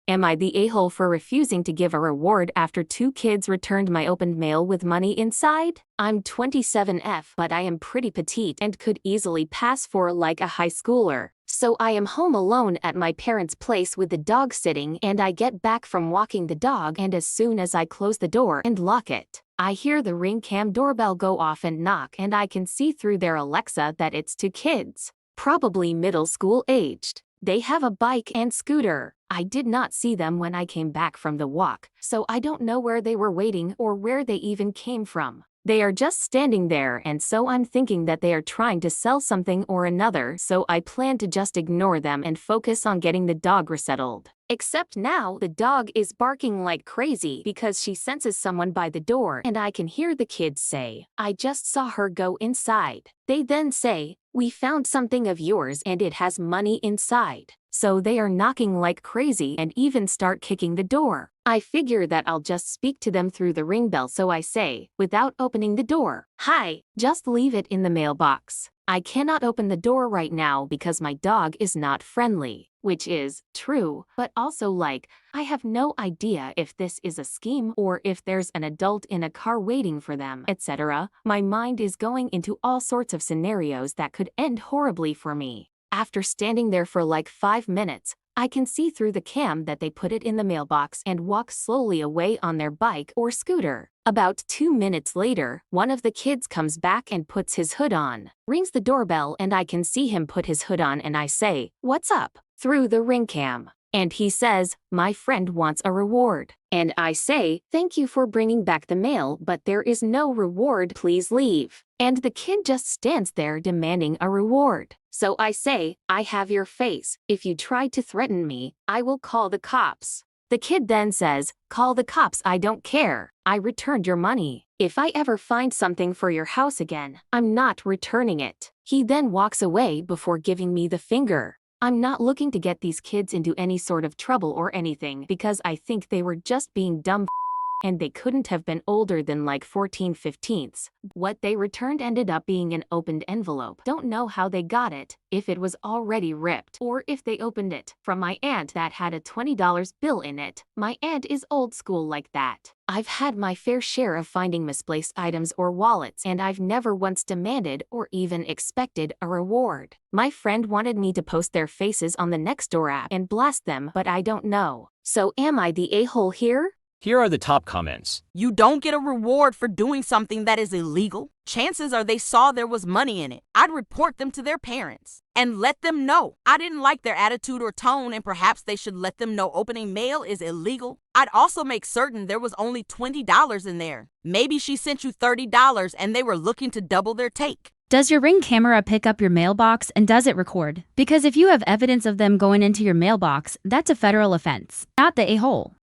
Am I the a-hole for refusing to give a reward after 2 kids returned my opened mail with money inside? I'm 27F, but I am pretty petite and could easily pass for like a high schooler. So I am home alone at my parents' place with the dog sitting, and I get back from walking the dog, and as soon as I close the door and lock it, I hear the Ring Cam doorbell go off and knock, and I can see through their Alexa that it's 2 kids, probably middle school aged. They have a bike and scooter. I did not see them when I came back from the walk, so I don't know where they were waiting or where they even came from. They are just standing there, and so I'm thinking that they are trying to sell something or another, so I plan to just ignore them and focus on getting the dog resettled. Except now the dog is barking like crazy because she senses someone by the door, and I can hear the kids say, "I just saw her go inside." They then say, "We found something of yours and it has money inside." So they are knocking like crazy and even start kicking the door. I figure that I'll just speak to them through the ring bell, so I say, without opening the door, "Hi, just leave it in the mailbox. I cannot open the door right now because my dog is not friendly," which is true, but also like, I have no idea if this is a scheme or if there's an adult in a car waiting for them, etc. My mind is going into all sorts of scenarios that could end horribly for me. After standing there for like 5 minutes, I can see through the cam that they put it in the mailbox and walk slowly away on their bike or scooter. About 2 minutes later, one of the kids comes back and puts his hood on, rings the doorbell, and I can see him put his hood on, and I say, "What's up?" through the ring cam. And he says, "My friend wants a reward." And I say, "Thank you for bringing back the mail, but there is no reward, please leave." And the kid just stands there demanding a reward. So I say, "I have your face. If you try to threaten me, I will call the cops." The kid then says, "Call the cops, I don't care. I returned your money. If I ever find something for your house again, I'm not returning it." He then walks away before giving me the finger. I'm not looking to get these kids into any sort of trouble or anything because I think they were just being dumb and they couldn't have been older than like 14/15. What they returned ended up being an opened envelope. Don't know how they got it, if it was already ripped, or if they opened it from my aunt that had a $20 bill in it. My aunt is old school like that. I've had my fair share of finding misplaced items or wallets, and I've never once demanded or even expected a reward. My friend wanted me to post their faces on the Nextdoor app and blast them, but I don't know. So am I the a-hole here? Here are the top comments. You don't get a reward for doing something that is illegal. Chances are they saw there was money in it. I'd report them to their parents and let them know. I didn't like their attitude or tone, and perhaps they should let them know opening mail is illegal. I'd also make certain there was only $20 in there. Maybe she sent you $30 and they were looking to double their take. Does your Ring camera pick up your mailbox and does it record? Because if you have evidence of them going into your mailbox, that's a federal offense, not the a-hole.